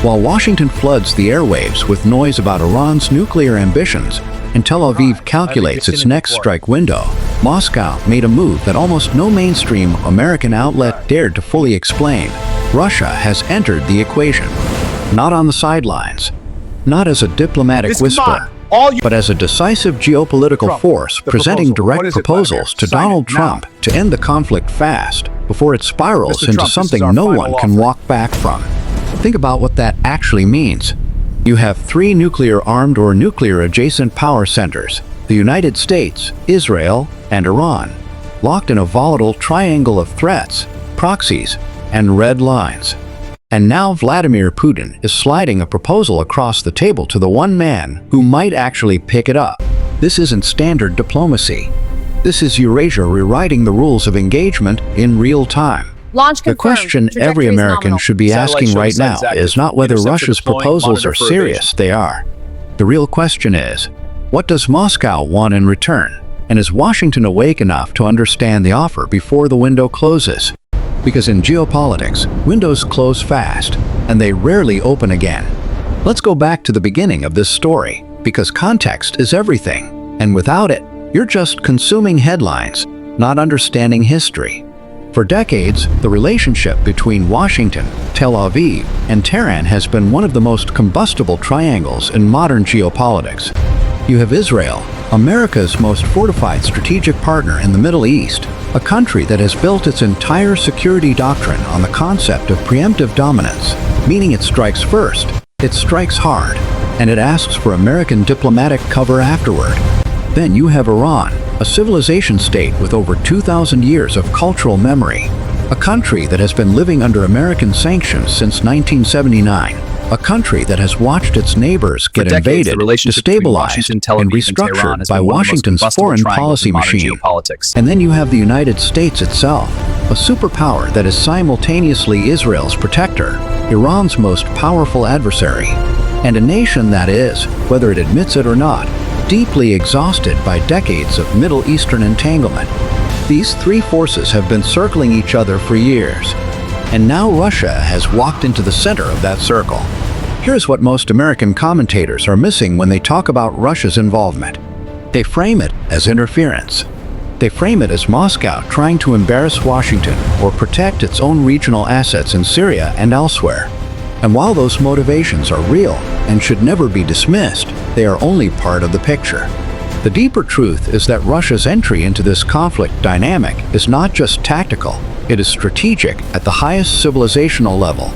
While Washington floods the airwaves with noise about Iran's nuclear ambitions, and Tel Aviv calculates its next strike window, Moscow made a move that almost no mainstream American outlet dared to fully explain. Russia has entered the equation. Not on the sidelines, not as a diplomatic whisper, but as a decisive geopolitical force presenting direct proposals to Donald Trump to end the conflict fast before it spirals into something no one can walk back from. Think about what that actually means. You have three nuclear-armed or nuclear-adjacent power centers, the United States, Israel, and Iran, locked in a volatile triangle of threats, proxies, and red lines. And now Vladimir Putin is sliding a proposal across the table to the one man who might actually pick it up. This isn't standard diplomacy. This is Eurasia rewriting the rules of engagement in real time. The question every American should be asking right now is not whether Russia's proposals are serious. They are. The real question is, what does Moscow want in return? And is Washington awake enough to understand the offer before the window closes? Because in geopolitics, windows close fast, and they rarely open again. Let's go back to the beginning of this story, because context is everything, and without it, you're just consuming headlines, not understanding history. For decades, the relationship between Washington, Tel Aviv, and Tehran has been one of the most combustible triangles in modern geopolitics. You have Israel, America's most fortified strategic partner in the Middle East, a country that has built its entire security doctrine on the concept of preemptive dominance, meaning it strikes first, it strikes hard, and it asks for American diplomatic cover afterward. Then you have Iran, a civilization state with over 2,000 years of cultural memory, a country that has been living under American sanctions since 1979, a country that has watched its neighbors get invaded, destabilized, and restructured by Washington's foreign policy machine. And then you have the United States itself, a superpower that is simultaneously Israel's protector, Iran's most powerful adversary, and a nation that is, whether it admits it or not, deeply exhausted by decades of Middle Eastern entanglement. These three forces have been circling each other for years. And now Russia has walked into the center of that circle. Here's what most American commentators are missing when they talk about Russia's involvement. They frame it as interference. They frame it as Moscow trying to embarrass Washington or protect its own regional assets in Syria and elsewhere. And while those motivations are real and should never be dismissed, they are only part of the picture. The deeper truth is that Russia's entry into this conflict dynamic is not just tactical. It is strategic at the highest civilizational level.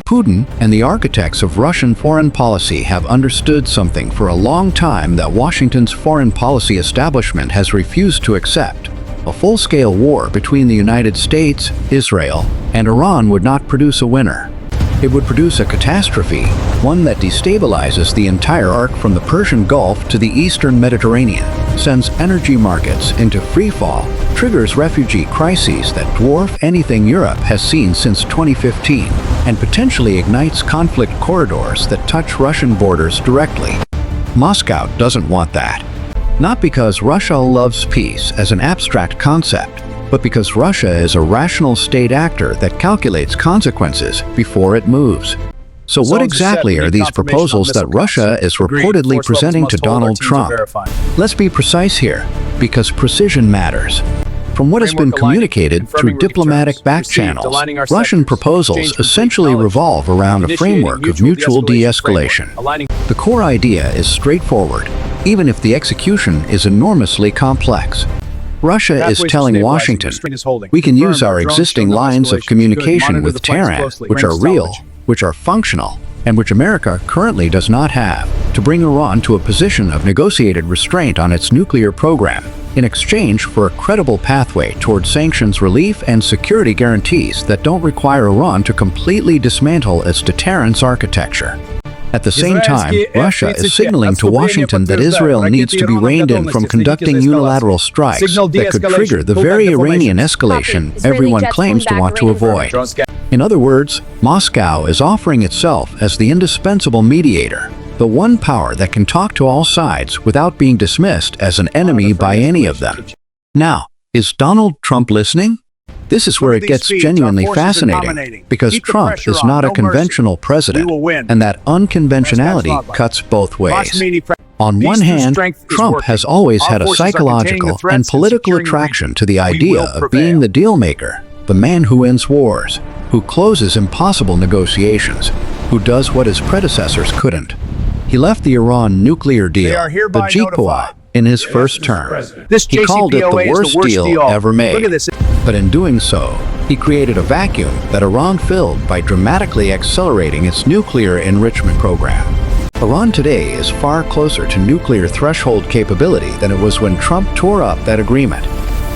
Putin and the architects of Russian foreign policy have understood something for a long time that Washington's foreign policy establishment has refused to accept. A full-scale war between the United States, Israel, and Iran would not produce a winner. It would produce a catastrophe, one that destabilizes the entire arc from the Persian Gulf to the Eastern Mediterranean, sends energy markets into freefall, triggers refugee crises that dwarf anything Europe has seen since 2015, and potentially ignites conflict corridors that touch Russian borders directly. Moscow doesn't want that. Not because Russia loves peace as an abstract concept, but because Russia is a rational state actor that calculates consequences before it moves. So what exactly are these proposals that Russia is reportedly presenting to Donald Trump? Let's be precise here, because precision matters. From what has been communicated through diplomatic back channels, Russian proposals essentially revolve around a framework of mutual de-escalation. The core idea is straightforward, even if the execution is enormously complex. Russia is telling Washington, we can use our existing lines of communication with Tehran, which are real, which are functional, and which America currently does not have, to bring Iran to a position of negotiated restraint on its nuclear program, in exchange for a credible pathway toward sanctions relief and security guarantees that don't require Iran to completely dismantle its deterrence architecture. At the same time, Russia is signaling to Washington that Israel needs to be reined in from conducting unilateral strikes that could trigger the very Iranian escalation everyone claims to want to avoid. In other words, Moscow is offering itself as the indispensable mediator, the one power that can talk to all sides without being dismissed as an enemy by any of them. Now, is Donald Trump listening? This is where it gets genuinely fascinating, because Trump is not a conventional president, and that unconventionality cuts both ways. On one hand, Trump has always had a psychological and political attraction to the idea of being the deal-maker, the man who wins wars, who closes impossible negotiations, who does what his predecessors couldn't. He left the Iran nuclear deal, the JCPOA, in his first term. He called it the worst deal ever made. But in doing so, he created a vacuum that Iran filled by dramatically accelerating its nuclear enrichment program. Iran today is far closer to nuclear threshold capability than it was when Trump tore up that agreement.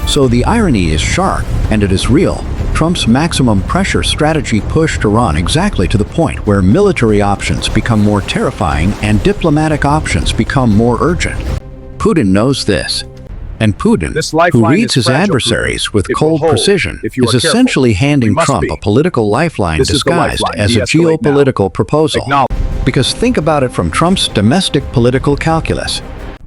So the irony is sharp, and it is real. Trump's maximum pressure strategy pushed Iran exactly to the point where military options become more terrifying and diplomatic options become more urgent. Putin knows this. And Putin, who reads his adversaries with cold precision, is essentially handing Trump a political lifeline disguised as a geopolitical proposal. Because think about it from Trump's domestic political calculus.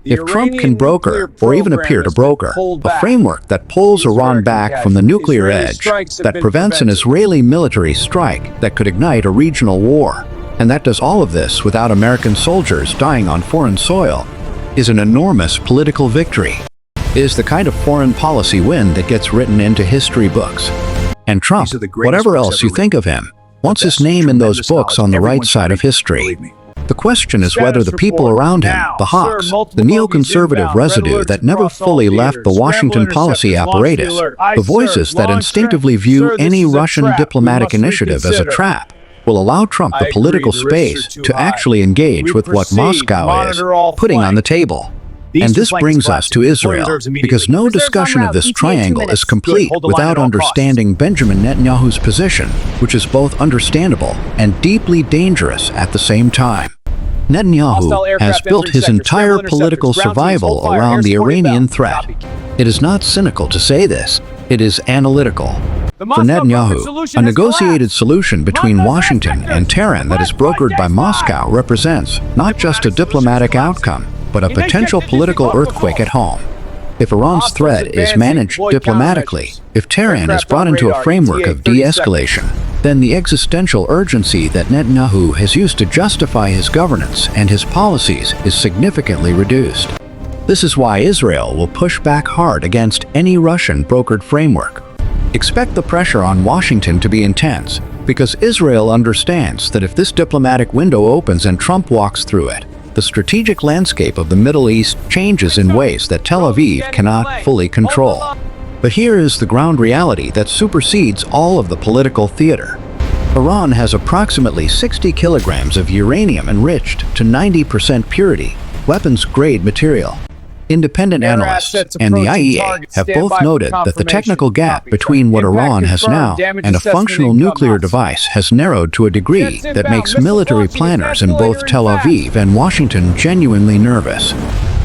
If Trump can broker, or even appear to broker, a framework that pulls Iran back from the nuclear edge, that prevents an Israeli military strike that could ignite a regional war, and that does all of this without American soldiers dying on foreign soil, is an enormous political victory. It is the kind of foreign policy win that gets written into history books. And Trump, whatever else you think of him, wants his name in those books on the right side of history. The question is whether the people around him, the hawks, the neoconservative residue that never fully left the Washington policy apparatus, the voices that instinctively view any Russian diplomatic initiative as a trap, will allow Trump the political space to actually engage with what Moscow is putting on the table. And this brings us to Israel, because no discussion of this triangle is complete without understanding Benjamin Netanyahu's position, which is both understandable and deeply dangerous at the same time. Netanyahu has built his entire political survival around the Iranian threat. It is not cynical to say this, it is analytical. For Netanyahu, a negotiated solution between Washington and Tehran that is brokered by Moscow represents not just a diplomatic outcome, but a potential political earthquake at home. If Iran's threat is managed diplomatically, if Tehran is brought into a framework of de-escalation, then the existential urgency that Netanyahu has used to justify his governance and his policies is significantly reduced. This is why Israel will push back hard against any Russian brokered framework. Expect the pressure on Washington to be intense, because Israel understands that if this diplomatic window opens and Trump walks through it, the strategic landscape of the Middle East changes in ways that Tel Aviv cannot fully control. But here is the ground reality that supersedes all of the political theater. Iran has approximately 60 kilograms of uranium enriched to 90% purity, weapons-grade material. Independent analysts and the IEA have both noted that the technical gap between what Iran has now and a functional nuclear device has narrowed to a degree that makes military planners in both Tel Aviv and Washington genuinely nervous.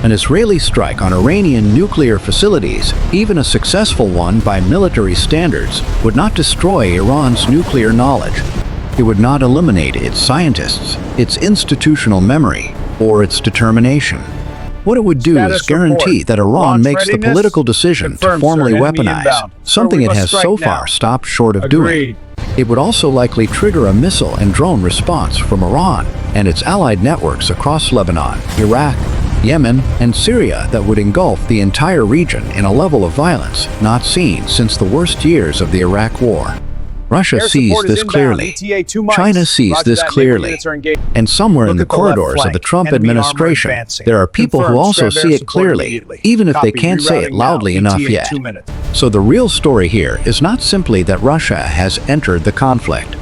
An Israeli strike on Iranian nuclear facilities, even a successful one by military standards, would not destroy Iran's nuclear knowledge. It would not eliminate its scientists, its institutional memory, or its determination. What it would do is guarantee that Iran makes the political decision to formally weaponize, something it has so far stopped short of doing. It would also likely trigger a missile and drone response from Iran and its allied networks across Lebanon, Iraq, Yemen, and Syria that would engulf the entire region in a level of violence not seen since the worst years of the Iraq War. Russia sees this clearly. China sees this clearly. And somewhere in the corridors of the Trump administration, there are people who also see it clearly, even if they can't say it loudly enough yet. So the real story here is not simply that Russia has entered the conflict.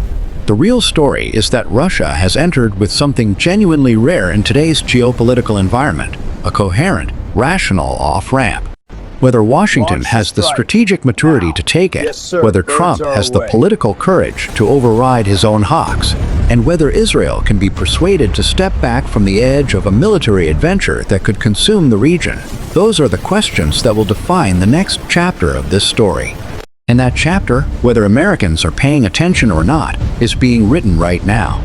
The real story is that Russia has entered with something genuinely rare in today's geopolitical environment, a coherent, rational off-ramp. Whether Washington has the strategic maturity to take it, whether Trump has the political courage to override his own hawks, and whether Israel can be persuaded to step back from the edge of a military adventure that could consume the region, those are the questions that will define the next chapter of this story. And that chapter, whether Americans are paying attention or not, is being written right now.